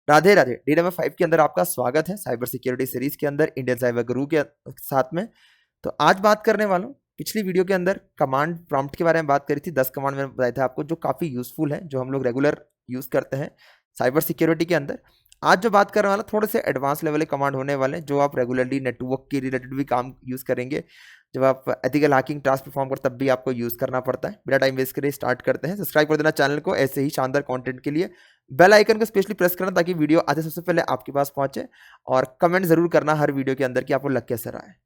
Radhe Radhe. DDMF5 के अंदर आपका स्वागत है साइबर सिक्योरिटी सीरीज के अंदर इंडियन साइबर गुरु के साथ में। तो आज बात करने वाला हूँ, पिछली वीडियो के अंदर कमांड प्रॉम्प्ट के बारे में बात करी थी। 10 कमांड मैंने बताया था आपको जो काफ़ी यूजफुल है, जो हम लोग रेगुलर यूज़ करते हैं साइबर सिक्योरिटी के अंदर। आज जो बात करने वाला थोड़े से एडवांस लेवल के कमांड होने वाले हैं, जो आप रेगुलरली नेटवर्क के रिलेटेड भी काम यूज़ करेंगे। जब आप एथिकल हैकिंग टास्क परफॉर्म कर तब भी आपको यूज़ करना पड़ता है। बिना टाइम वेस्ट करे स्टार्ट करते हैं। सब्सक्राइब कर देना चैनल को ऐसे ही शानदार कंटेंट के लिए। बेल आइकन को स्पेशली प्रेस करना ताकि वीडियो आते सबसे पहले आपके पास पहुंचे, और कमेंट जरूर करना हर वीडियो के अंदर कि आपको लग कैसा रहा है।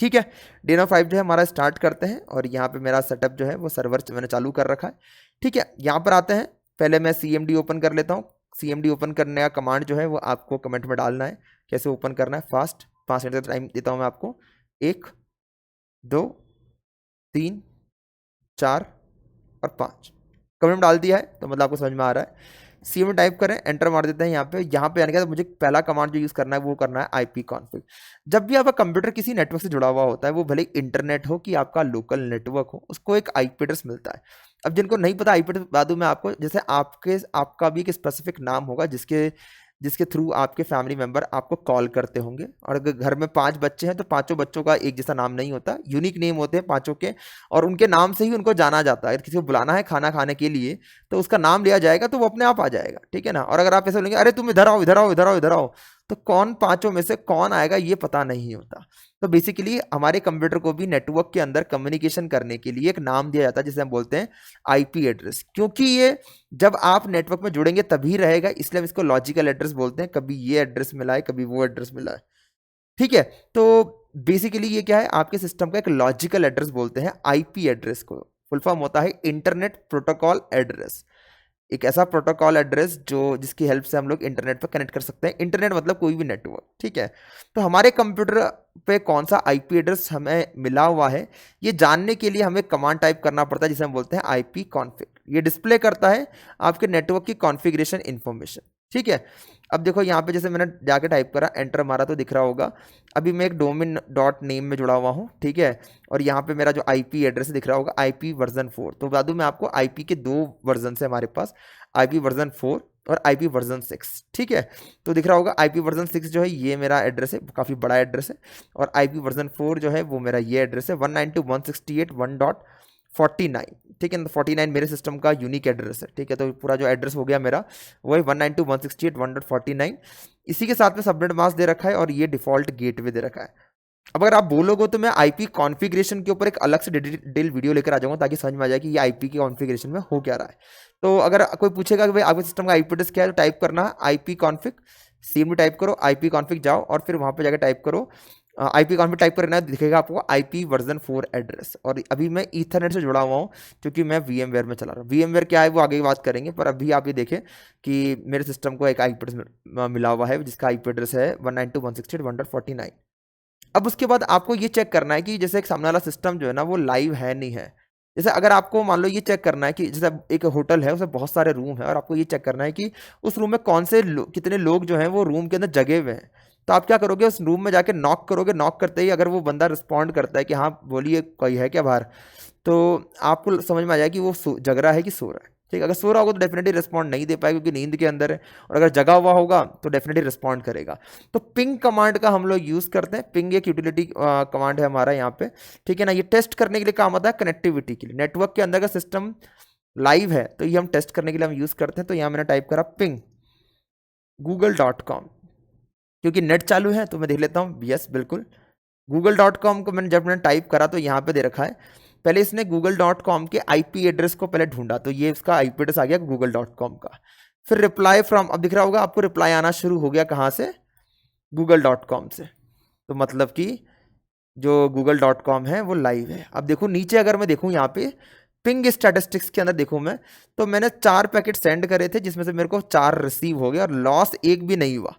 ठीक है, DDMF5 जो है हमारा स्टार्ट करते हैं। और यहाँ पे मेरा सेटअप जो है वो सर्वर मैंने चालू कर रखा है। ठीक है, यहाँ पर आते हैं। पहले मैं CMD ओपन कर लेता हूँ। CMD ओपन करने का कमांड जो है वो आपको कमेंट में डालना है, कैसे ओपन करना है फास्ट। 5 मिनट का टाइम देता हूँ मैं आपको। 1 2 3 4 और 5 कमेंट डाल दिया है, तो मतलब आपको समझ में आ रहा है। CMD टाइप करें, एंटर मार देते हैं। यहाँ पे आने के बाद मुझे पहला कमांड जो यूज़ करना है वो करना है IP कॉन्फ़िग। जब भी आपका कंप्यूटर किसी नेटवर्क से जुड़ा हुआ होता है, वो भले इंटरनेट हो कि आपका लोकल नेटवर्क हो, उसको एक IP एड्रेस मिलता है। अब जिनको नहीं पता IP एड्रेस बता दूं मैं आपको। जैसे आपका भी एक स्पेसिफिक नाम होगा जिसके जिसके थ्रू आपके फैमिली मेंबर आपको कॉल करते होंगे। और अगर घर में 5 बच्चे हैं तो पांचों बच्चों का एक जैसा नाम नहीं होता, यूनिक नेम होते हैं पांचों के, और उनके नाम से ही उनको जाना जाता है। अगर किसी को बुलाना है खाना खाने के लिए तो उसका नाम लिया जाएगा, तो वो अपने आप आ जाएगा। ठीक है ना। और अगर आप ऐसे बोलेंगे अरे तुम इधर आओ इधर आओ इधर आओ इधर आओ, तो कौन पांचों में से कौन आएगा ये पता नहीं होता। तो बेसिकली हमारे कंप्यूटर को भी नेटवर्क के अंदर कम्युनिकेशन करने के लिए एक नाम दिया जाता है जिसे हम बोलते हैं IP एड्रेस। क्योंकि ये जब आप नेटवर्क में जुड़ेंगे तभी रहेगा, इसलिए हम इसको लॉजिकल एड्रेस बोलते हैं। कभी ये एड्रेस मिला है, कभी वो एड्रेस मिला है। ठीक है, तो बेसिकली ये क्या है, आपके सिस्टम का एक लॉजिकल एड्रेस बोलते हैं। IP एड्रेस को फुल फॉर्म होता है इंटरनेट प्रोटोकॉल एड्रेस। एक ऐसा प्रोटोकॉल एड्रेस जो जिसकी हेल्प से हम लोग इंटरनेट पर कनेक्ट कर सकते हैं। इंटरनेट मतलब कोई भी नेटवर्क। ठीक है, तो हमारे कंप्यूटर पे कौन सा IP एड्रेस हमें मिला हुआ है, ये जानने के लिए हमें कमांड टाइप करना पड़ता है जिसे हम बोलते हैं IP कॉन्फ़िग। ये डिस्प्ले करता है आपके नेटवर्क की कॉन्फ़िगरेशन इन्फॉर्मेशन। ठीक है, अब देखो यहाँ पे जैसे मैंने जाके टाइप करा, एंटर मारा, तो दिख रहा होगा अभी मैं एक डोमेन डॉट नेम में जुड़ा हुआ हूँ। ठीक है, और यहाँ पे मेरा जो IP एड्रेस दिख रहा होगा IP वर्जन 4। तो बता दूं मैं आपको, IP के 2 वर्जन है हमारे पास, IP वर्जन 4 और IP वर्जन 6। ठीक है, तो दिख रहा होगा IP वर्जन 6 जो है ये मेरा एड्रेस है, काफ़ी बड़ा एड्रेस है। और IP वर्जन 4 जो है वो मेरा ये एड्रेस है, 192.168.1.49। ठीक है, 49 मेरे सिस्टम का यूनिक एड्रेस है। ठीक है, तो पूरा जो एड्रेस हो गया मेरा वही 192.168.1.49। इसी के साथ में सबनेट मास्क दे रखा है और ये डिफॉल्ट गेटवे दे रखा है। अब अगर आप बोलोगे तो मैं IP कॉन्फ़िगरेशन के ऊपर एक अलग से डिटेल वीडियो लेकर आ जाऊंगा ताकि समझ में आ जाए कि ये IP की कॉन्फ़िगरेशन में हो क्या रहा है। तो अगर कोई पूछेगा कि भाई आपके सिस्टम का IP एड्रेस क्या है, तो टाइप करना है IP कॉन्फ़िग। CMD टाइप करो, IP कॉन्फ़िग जाओ और फिर वहां पे जाकर टाइप करो IP कॉन्फ़िग। टाइप करना है, दिखेगा आपको IP वर्जन 4 एड्रेस। और अभी मैं ईथरनेट से जुड़ा हुआ हूँ क्योंकि मैं VMware में चला रहा हूँ। VMware क्या है वो आगे की बात करेंगे, पर अभी आप ये देखें कि मेरे सिस्टम को एक IP एड्रेस मिला हुआ है जिसका IP एड्रेस है 192.168.1.49। अब उसके बाद आपको ये चेक करना है कि जैसे एक सामने वाला सिस्टम जो है ना वो लाइव है नहीं है। जैसे अगर आपको मान लो ये चेक करना है कि जैसे एक होटल है, उसमें बहुत सारे रूम है, और आपको ये चेक करना है कि उस रूम में कितने लोग जो हैं वो रूम के अंदर जगे हुए हैं। तो आप क्या करोगे, उस रूम में जाके नॉक करोगे। नॉक करते ही अगर वो बंदा रिस्पॉन्ड करता है कि हाँ बोलिए कोई है क्या बाहर, तो आपको समझ में आ जाए कि वो जग रहा है कि सो रहा है। ठीक है, अगर सो रहा होगा तो डेफिनेटली रिस्पॉन्ड नहीं दे पाएगा क्योंकि नींद के अंदर है। और अगर जगा हुआ होगा तो डेफिनेटली रिस्पॉन्ड करेगा। तो पिंग कमांड का हम लोग यूज़ करते हैं। पिंग एक यूटिलिटी कमांड है हमारा यहाँ पे। ठीक है ना, ये टेस्ट करने के लिए काम आता है, कनेक्टिविटी के लिए। नेटवर्क के अंदर का सिस्टम लाइव है तो ये हम टेस्ट करने के लिए हम यूज़ करते हैं। तो यहाँ मैंने टाइप करा पिंग google.com, क्योंकि नेट चालू है तो मैं देख लेता हूँ। यस बिल्कुल, google.com को मैंने टाइप करा तो यहाँ पे दे रखा है। पहले इसने google.com के IP एड्रेस को पहले ढूंढा, तो ये इसका IP एड्रेस आ गया google.com का। फिर रिप्लाई फ्रॉम, अब दिख रहा होगा आपको रिप्लाई आना शुरू हो गया कहाँ से, google.com से। तो मतलब कि जो google.com है वो लाइव है। अब देखो नीचे अगर मैं देखूँ यहाँ पे पिंग स्टैटिस्टिक्स के अंदर देखूँ मैं, तो मैंने 4 पैकेट सेंड करे थे जिसमें से मेरे को 4 रिसीव हो गए और लॉस एक भी नहीं हुआ।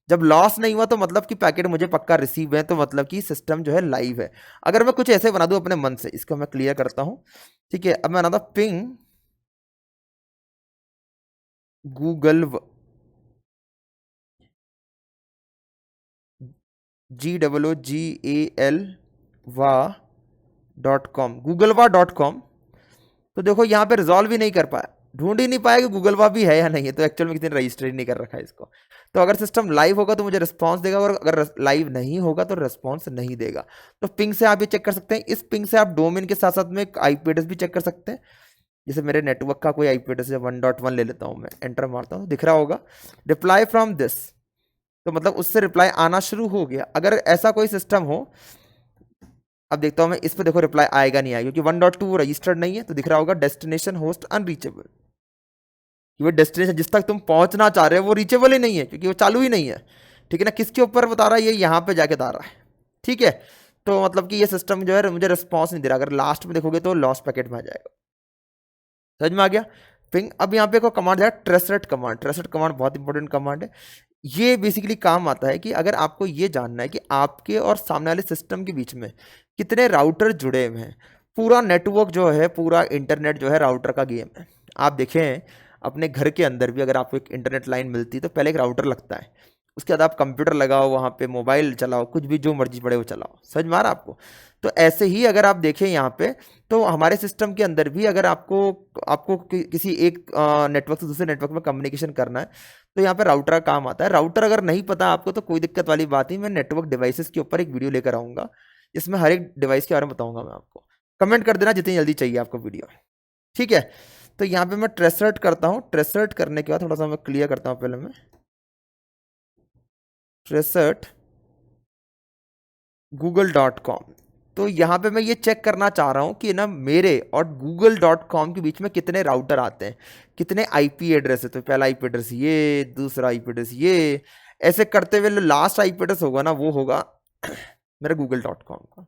जब लॉस नहीं हुआ तो मतलब कि पैकेट मुझे पक्का रिसीव है, तो मतलब कि सिस्टम जो है लाइव है। अगर मैं कुछ ऐसे बना दूं अपने मन से, इसको मैं क्लियर करता हूं। ठीक है, अब मैं बनाता पिंग गूगल GOOGAL वा.com, गूगलवा.com। तो देखो यहाँ पे रिजॉल्व ही नहीं कर पाया। ढूंढ ही नहीं पाया कि गूगल वहाँ भी है या नहीं है, तो एक्चुअल में किसी ने रजिस्टर ही नहीं कर रखा है इसको। तो अगर सिस्टम लाइव होगा तो मुझे रिस्पॉन्स देगा, और अगर लाइव नहीं होगा तो रिस्पॉन्स नहीं देगा। तो पिंग से आप ये चेक कर सकते हैं। इस पिंग से आप डोमेन के साथ साथ में आईपी एड्रेस भी चेक कर सकते हैं। जैसे मेरे नेटवर्क का कोई आईपी एड्रेस है 1.1 ले लेता हूँ मैं, एंटर मारता हूँ, दिख रहा होगा रिप्लाई फ्रॉम दिस, तो मतलब उससे रिप्लाई आना शुरू हो गया। अगर ऐसा कोई सिस्टम हो, अब देखता हूँ मैं इस पे, देखो रिप्लाई आएगा नहीं आएगा क्योंकि 1.2 रजिस्टर्ड नहीं है। तो दिख रहा होगा डेस्टिनेशन होस्ट अनरीचेबल, कि वो डेस्टिनेशन जिस तक तुम पहुंचना चाह रहे हो वो रीचेबल ही नहीं है क्योंकि वो चालू ही नहीं है। ठीक है ना, किसके ऊपर बता रहा है, ये यहाँ पे जाके बता रहा है। ठीक है, तो मतलब कि ये सिस्टम जो है मुझे रिस्पॉन्स नहीं दे रहा। अगर लास्ट में देखोगे तो लॉस्ट पैकेट में आ जाएगा। समझ में आ गया पिंग। अब यहाँ पे को कमांड है ट्रेसरेट कमांड। ट्रेसरेट कमांड बहुत इंपॉर्टेंट कमांड है। ये बेसिकली काम आता है कि अगर आपको ये जानना है कि आपके और सामने वाले सिस्टम के बीच में कितने राउटर जुड़े हुए हैं, पूरा नेटवर्क जो है, पूरा इंटरनेट जो है राउटर का गेम है। आप देखें अपने घर के अंदर भी अगर आपको एक इंटरनेट लाइन मिलती है तो पहले एक राउटर लगता है, उसके बाद आप कंप्यूटर लगाओ, वहाँ पे मोबाइल चलाओ, कुछ भी जो मर्जी पड़े वो चलाओ। समझ में आ रहा आपको। तो ऐसे ही अगर आप देखें यहाँ पे, तो हमारे सिस्टम के अंदर भी अगर आपको आपको किसी एक नेटवर्क से दूसरे नेटवर्क में कम्युनिकेशन करना है तो यहाँ पे राउटर का काम आता है। राउटर अगर नहीं पता आपको तो कोई दिक्कत वाली बात नहीं, मैं नेटवर्क डिवाइसेस के ऊपर एक वीडियो लेकर आऊँगा जिसमें हर एक डिवाइस के बारे में बताऊँगा मैं आपको। कमेंट कर देना जितनी जल्दी चाहिए आपको वीडियो। ठीक है, तो यहाँ पे मैं ट्रेसर्ट करता हूँ। ट्रेसर्ट करने के बाद थोड़ा सा मैं क्लियर करता हूँ पहले मैं ट्रेसर्ट google.com। तो यहाँ पे मैं ये चेक करना चाह रहा हूँ कि ना मेरे और google.com के बीच में कितने राउटर आते हैं, कितने आईपी एड्रेस है। तो पहला आईपी एड्रेस ये, दूसरा आईपी एड्रेस ये, ऐसे करते हुए लास्ट आईपी एड्रेस होगा ना वो होगा मेरा google.com का।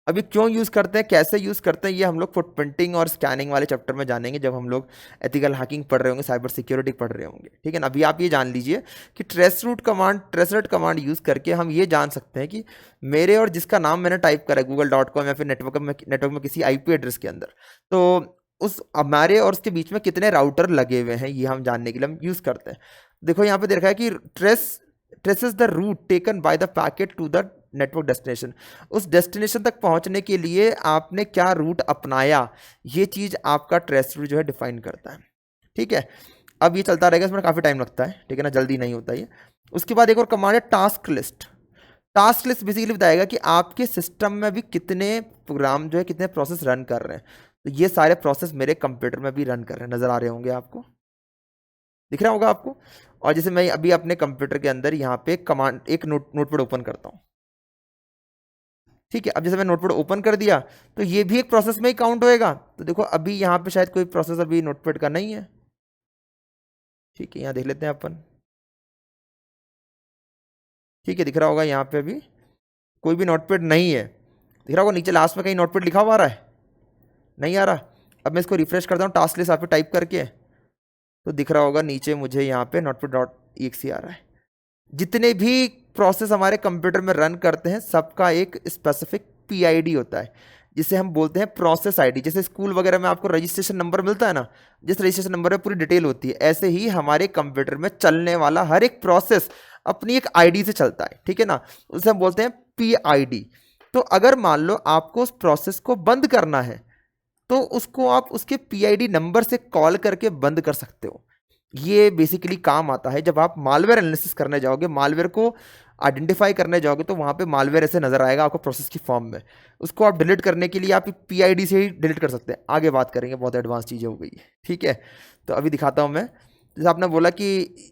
अभी क्यों यूज़ करते हैं, कैसे यूज़ करते हैं, ये हम लोग फुटप्रिंटिंग और स्कैनिंग वाले चैप्टर में जानेंगे जब हम लोग एथिकल हैकिंग पढ़ रहे होंगे, साइबर सिक्योरिटी पढ़ रहे होंगे। ठीक है ना। अभी आप ये जान लीजिए कि ट्रेसरूट कमांड यूज़ करके हम ये जान सकते हैं कि मेरे और जिसका नाम मैंने टाइप करा है google.com या फिर नेटवर्क में किसी आईपी एड्रेस के अंदर, तो उस हमारे और उसके बीच में कितने राउटर लगे हुए हैं, ये हम जानने के लिए हम यूज़ करते हैं। देखो यहाँ पे देखा है कि traces the route taken by the packet to the network destination. उस डेस्टिनेशन तक पहुंचने के लिए आपने क्या रूट अपनाया, ये चीज आपका ट्रेस रूट जो है डिफाइन करता है। ठीक है, अब ये चलता रहेगा, इसमें काफी टाइम लगता है। ठीक है ना, जल्दी नहीं होता ये। उसके बाद एक और कमांड है task list. Task list basically बताएगा कि आपके सिस्टम में भी कितने प्रोग्राम जो है, कितने प्रोसेस रन कर रहे हैं। तो ये सारे प्रोसेस मेरे कंप्यूटर में भी रन कर रहे हैं, नजर आ रहे होंगे आपको, दिख रहा होगा आपको। और जैसे मैं अभी अपने कंप्यूटर के अंदर यहाँ पे कमांड एक नोटपैड ओपन करता हूँ। ठीक है, अब जैसे मैं नोटपैड ओपन कर दिया तो ये भी एक प्रोसेस में ही काउंट होएगा। तो देखो अभी यहाँ पे शायद कोई प्रोसेस अभी नोटपैड का नहीं है। ठीक है, यहाँ देख लेते हैं अपन। ठीक है, दिख रहा होगा यहाँ पे अभी कोई भी नोटपैड नहीं है। दिख रहा होगा नीचे लास्ट में कहीं नोटपैड लिखा हुआ आ रहा है, नहीं आ रहा। अब मैं इसको रिफ्रेश करता हूँ टास्क लिस्ट आप पे टाइप करके, तो दिख रहा होगा नीचे मुझे यहाँ पे notepad.exe आ रहा है। जितने भी प्रोसेस हमारे कंप्यूटर में रन करते हैं सबका एक स्पेसिफिक पीआईडी होता है जिसे हम बोलते हैं प्रोसेस आईडी। जैसे स्कूल वगैरह में आपको रजिस्ट्रेशन नंबर मिलता है ना, जिस रजिस्ट्रेशन नंबर में पूरी डिटेल होती है, ऐसे ही हमारे कंप्यूटर में चलने वाला हर एक प्रोसेस अपनी एक आईडी से चलता है। ठीक है ना, उसे हम बोलते हैं पीआईडी। तो अगर मान लो आपको उस प्रोसेस को बंद करना है तो उसको आप उसके पीआईडी नंबर से कॉल करके बंद कर सकते हो। ये बेसिकली काम आता है जब आप मालवेयर एनालिसिस करने जाओगे, मालवेयर को आइडेंटिफाई करने जाओगे, तो वहाँ पे मालवेयर ऐसे नजर आएगा आपको प्रोसेस की फॉर्म में। उसको आप डिलीट करने के लिए आप पीआईडी से ही डिलीट कर सकते हैं। आगे बात करेंगे, बहुत एडवांस चीज़ें हो गई है। ठीक है, तो अभी दिखाता हूँ मैं। जैसे आपने बोला कि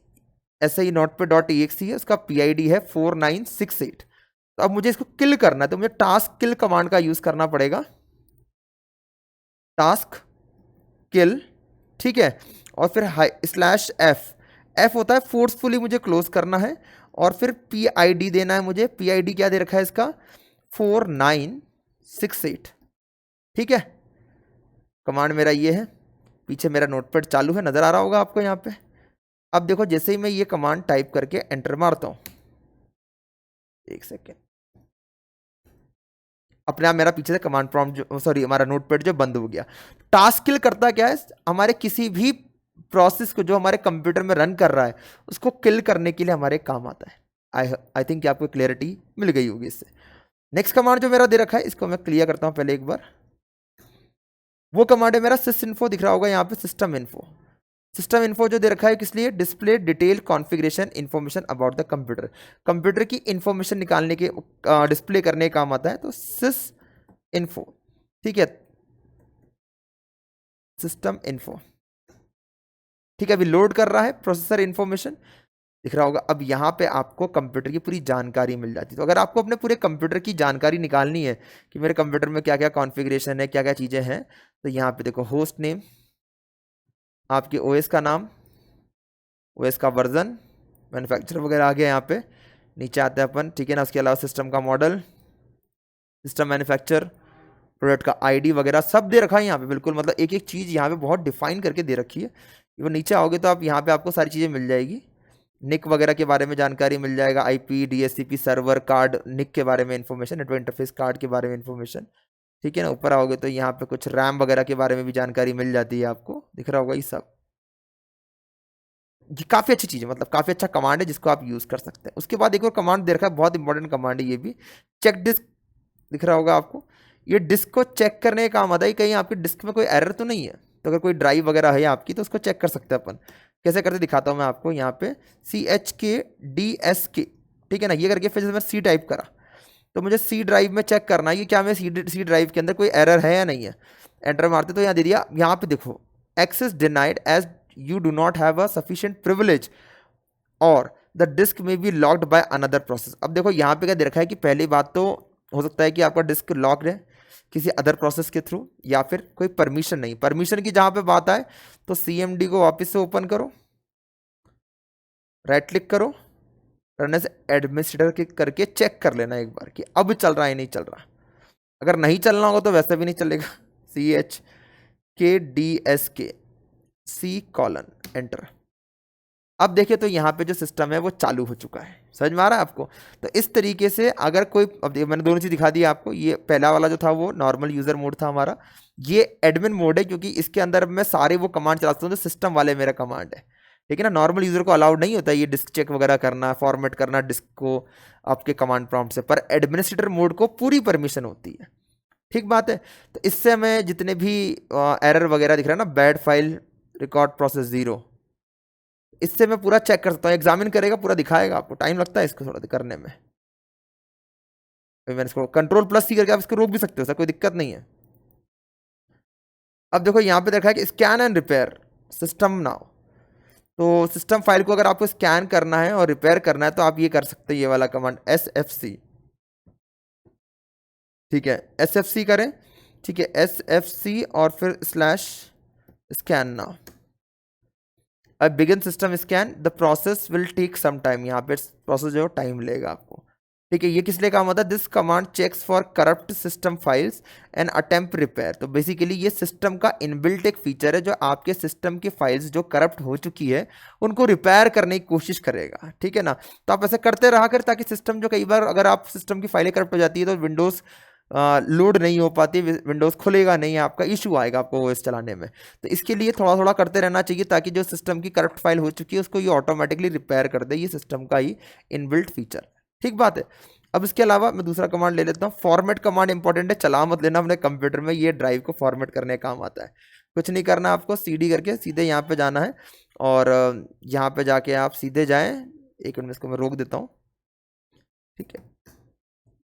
ऐसे ही notepad.exe है, उसका पीआईडी है 4968। तो अब मुझे इसको किल करना है तो मुझे टास्क किल कमांड का यूज़ करना पड़ेगा। टास्क किल, ठीक है, और फिर /f। एफ होता है फोर्सफुली मुझे क्लोज करना है, और फिर पीआईडी देना है मुझे। पीआईडी क्या दे रखा है इसका, 4968। ठीक है, कमांड मेरा ये है। पीछे मेरा नोटपैड चालू है, नजर आ रहा होगा आपको यहाँ पे। अब देखो जैसे ही मैं ये कमांड टाइप करके एंटर मारता हूं, एक सेकेंड, अपने आप मेरा पीछे से कमांड प्रॉम्प्ट सॉरी हमारा नोटपैड जो बंद हो गया। टास्क किल करता क्या है, हमारे किसी भी प्रोसेस को जो हमारे कंप्यूटर में रन कर रहा है उसको किल करने के लिए हमारे काम आता है। आई थिंक आपको क्लियरिटी मिल गई होगी इससे। नेक्स्ट कमांड जो मेरा दे रखा है इसको मैं क्लियर करता हूं पहले एक बार। वो कमांड है मेरा sys info, दिख रहा होगा यहाँ पे सिस्टम इन्फो। सिस्टम इन्फो जो दे रखा है किस लिए, display detail configuration information about the computer, computer की इंफॉर्मेशन निकालने के डिस्प्ले करने का काम आता है, तो सिस इन्फो, ठीक है, सिस्टम इन्फो, ठीक है। अभी लोड कर रहा है प्रोसेसर इन्फॉर्मेशन, दिख रहा होगा। अब यहाँ पे आपको कंप्यूटर की पूरी जानकारी मिल जाती है। तो अगर आपको अपने पूरे कंप्यूटर की जानकारी निकालनी है कि मेरे कंप्यूटर में क्या क्या कॉन्फ़िगरेशन है, क्या क्या चीज़ें हैं, तो यहाँ पे देखो होस्ट नेम, आपके ओएस का नाम, ओएस का वर्जन, मैन्युफैक्चरर वगैरह आ गया यहाँ पे, नीचे आते हैं अपन, ठीक है ना। उसके अलावा सिस्टम का मॉडल, सिस्टम मैन्युफैक्चर, प्रोडक्ट का आईडी वगैरह सब दे रखा है यहाँ पे, बिल्कुल मतलब एक एक चीज़ यहाँ पे बहुत डिफाइन करके दे रखी है। वो नीचे आओगे तो आप यहाँ पे आपको सारी चीज़ें मिल जाएगी, निक वगैरह के बारे में जानकारी मिल जाएगा, आईपी, डीएचसीपी, सर्वर, कार्ड, निक के बारे में इन्फॉर्मेशन, नेटवर्क इंटरफेस कार्ड के बारे में इन्फॉर्मेशन, ठीक है ना। ऊपर आओगे तो यहाँ पे कुछ रैम वगैरह के बारे में भी जानकारी मिल जाती है आपको, दिख रहा होगा ये सब। ये काफ़ी अच्छी चीज़ है, मतलब काफ़ी अच्छा कमांड है जिसको आप यूज़ कर सकते हैं। उसके बाद एक और कमांड दे रखा है, बहुत इंपॉर्टेंट कमांड है ये भी, चेक डिस्क, दिख रहा होगा आपको। ये डिस्क को चेक करने का काम आता है, कहीं आपकी डिस्क में कोई एरर तो नहीं है। तो अगर कोई ड्राइव वगैरह है आपकी तो उसको चेक कर सकते हैं अपन। कैसे करते दिखाता हूँ मैं आपको, यहाँ पे CHKDSK, ठीक है ना, ये करके फिर मैं सी टाइप करा, तो मुझे सी ड्राइव में चेक करना है कि क्या मैं सी ड्राइव के अंदर कोई एरर है या नहीं है। एंटर मारते तो यहाँ दे दिया, यहाँ पे देखो access denied as you do not have a sufficient privilege or the disk may be locked by another process. अब देखो यहाँ पे क्या दे रखा है कि पहली बात तो हो सकता है कि आपका डिस्क लॉक्ड है किसी अदर प्रोसेस के थ्रू, या फिर कोई परमिशन नहीं। परमिशन की जहाँ पे बात आए तो CMD को वापस से ओपन करो, राइट क्लिक करो, रन एज एडमिनिस्ट्रेटर के करके चेक कर लेना एक बार कि अब चल रहा है नहीं चल रहा। अगर नहीं चलना होगा तो वैसे भी नहीं चलेगा। CHKDSK C:, enter. अब देखिए तो यहाँ पे जो सिस्टम है वो चालू हो चुका है, समझ में आ रहा है आपको। तो इस तरीके से अगर कोई, अब मैंने दोनों चीज़ दिखा दी आपको। ये पहला वाला जो था वो नॉर्मल यूजर मोड था हमारा, ये एडमिन मोड है क्योंकि इसके अंदर मैं सारे वो कमांड चलाता हूँ जो सिस्टम वाले मेरा कमांड है, ठीक है ना। नॉर्मल यूजर को अलाउड नहीं होता ये डिस्क चेक वगैरह करना, फॉर्मेट करना डिस्क को आपके कमांड प्रॉम्प्ट से, पर एडमिनिस्ट्रेटर मोड को पूरी परमिशन होती है, ठीक बात है। तो इससे हमें जितने भी एरर वगैरह दिख रहा है ना, बैड फाइल रिकॉर्ड प्रोसेस 0, इससे मैं पूरा चेक कर सकता हूँ। एग्जामिन करेगा, पूरा दिखाएगा आपको, टाइम लगता है इसको थोड़ा करने में। मैंने इसको Ctrl+C करके आप इसको रोक भी सकते हो, सर कोई दिक्कत नहीं है। अब देखो यहाँ पे देखा है कि scan and repair system now. तो सिस्टम फाइल को अगर आपको स्कैन करना है और रिपेयर करना है तो आप ये कर सकते हैं, ये वाला कमांड SFC, ठीक है, SFC करें, ठीक है, SFC और फिर /स्कैन नाउ। अब begin system scan, the process will take some time, यहाँ पे प्रोसेस जो टाइम लेगा आपको, ठीक है। ये किस लिए काम होता है, this command checks for corrupt system files and attempt repair. तो बेसिकली ये सिस्टम का इनबिल्ट एक फीचर है जो आपके सिस्टम की फाइल्स जो करप्ट हो चुकी है उनको रिपेयर करने की कोशिश करेगा, ठीक है ना। तो आप ऐसे करते रहा कर, ताकि सिस्टम जो, कई बार अगर आप सिस्टम की फाइलें करप्ट हो जाती है तो विंडोज़ लोड नहीं हो पाती, विंडोज़ खुलेगा नहीं, आपका इशू आएगा आपको ओएस चलाने में। तो इसके लिए थोड़ा थोड़ा करते रहना चाहिए ताकि जो सिस्टम की करप्ट फाइल हो चुकी है उसको ये ऑटोमेटिकली रिपेयर कर दे। ये सिस्टम का ही इनबिल्ट फीचर, ठीक बात है। अब इसके अलावा मैं दूसरा कमांड ले लेता हूँ, फॉर्मेट कमांड इंपॉर्टेंट है, चला मत लेना अपने कंप्यूटर में, ये ड्राइव को फॉर्मेट करने का काम आता है। कुछ नहीं करना आपको, CD करके सीधे यहाँ पे जाना है और यहाँ पे जाके आप सीधे जाएं। एक मिनट में इसको मैं रोक देता हूँ, ठीक है।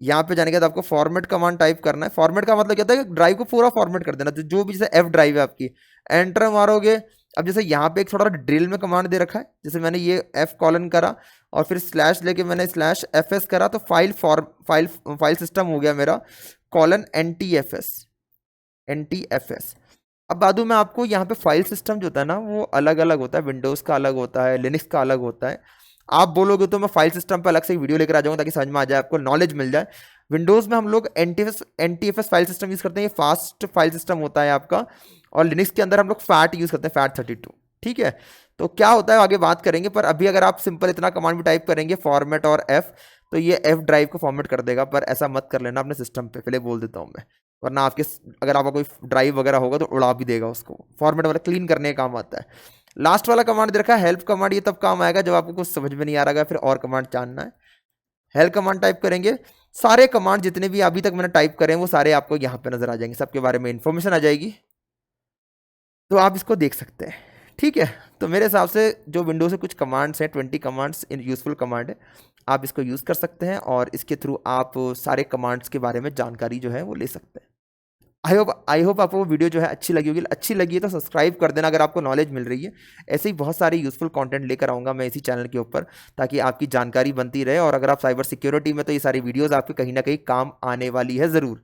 यहाँ पे जाने के बाद आपको फॉर्मेट कमांड टाइप करना है। फॉर्मेट का मतलब क्या होता है कि ड्राइव को पूरा फॉर्मेट कर देना, तो जो भी जैसे F ड्राइव है आपकी, एंटर मारोगे। अब जैसे यहाँ पे एक थोड़ा ड्रिल में कमांड दे रखा है, जैसे मैंने ये F: करा और फिर स्लैश लेके मैंने /FS करा, तो फाइल सिस्टम हो गया मेरा :NTFS। अब बादू में आपको यहाँ पे फाइल सिस्टम जो होता है ना वो अलग अलग होता है, विंडोज़ का अलग होता है, लिनक्स का अलग होता है। आप बोलोगे तो मैं फाइल सिस्टम पर अलग से वीडियो लेकर आ जाऊंगा ताकि समझ में आ जाए, आपको नॉलेज मिल जाए। विंडोज़ में हम लोग NTFS फाइल सिस्टम यूज़ करते हैं, ये फास्ट फाइल सिस्टम होता है आपका। और लिनक्स के अंदर हम लोग फैट यूज़ करते हैं, FAT32, ठीक है। तो क्या होता है आगे बात करेंगे, पर अभी अगर आप सिंपल इतना कमांड भी टाइप करेंगे फॉर्मेट और F, तो ये F ड्राइव को फॉर्मेट कर देगा। पर ऐसा मत कर लेना अपने सिस्टम पे, पहले बोल देता हूँ मैं, वरना आपके अगर आपका कोई ड्राइव वगैरह होगा तो उड़ा भी देगा उसको। फॉर्मेट वाला क्लीन करने का काम आता है। लास्ट वाला कमांड दे रखा है हेल्प कमांड, ये तब काम आएगा जब आपको कुछ समझ में नहीं आ रहा है, फिर और कमांड जानना है। हेल्प कमांड टाइप करेंगे, सारे कमांड जितने भी अभी तक मैंने टाइप करे हैं वो सारे आपको यहाँ पे नजर आ जाएंगे, सबके बारे में इंफॉर्मेशन आ जाएगी। तो आप इसको देख सकते हैं। ठीक है, तो मेरे हिसाब से जो विंडोज से कुछ कमांड्स हैं, 20 कमांड्स इन यूज़फुल कमांड है, आप इसको यूज़ कर सकते हैं और इसके थ्रू आप सारे कमांड्स के बारे में जानकारी जो है वो ले सकते हैं। आई होप आपको वो वीडियो जो है अच्छी लगी होगी। अच्छी लगी है तो सब्सक्राइब कर देना अगर आपको नॉलेज मिल रही है। ऐसे ही बहुत सारे यूज़फुल कंटेंट लेकर आऊँगा मैं इसी चैनल के ऊपर, ताकि आपकी जानकारी बनती रहे। और अगर आप साइबर सिक्योरिटी में, तो ये सारी वीडियोज़ आपके कहीं ना कहीं काम आने वाली है ज़रूर।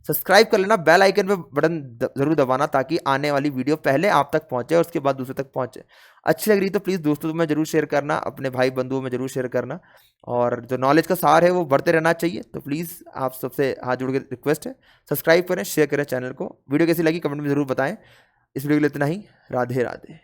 सब्सक्राइब कर लेना, बेल आइकन पे बटन ज़रूर दबाना, ताकि आने वाली वीडियो पहले आप तक पहुंचे और उसके बाद दूसरे तक पहुंचे। अच्छी लग रही तो प्लीज़ दोस्तों में ज़रूर शेयर करना, अपने भाई बंधुओं में ज़रूर शेयर करना। और जो नॉलेज का सार है वो बढ़ते रहना चाहिए, तो प्लीज़ आप सबसे हाथ जोड़ के रिक्वेस्ट है, सब्सक्राइब करें, शेयर करें चैनल को। वीडियो कैसी लगी कमेंट में ज़रूर बताएं। इस वीडियो के लिए इतना ही। राधे राधे।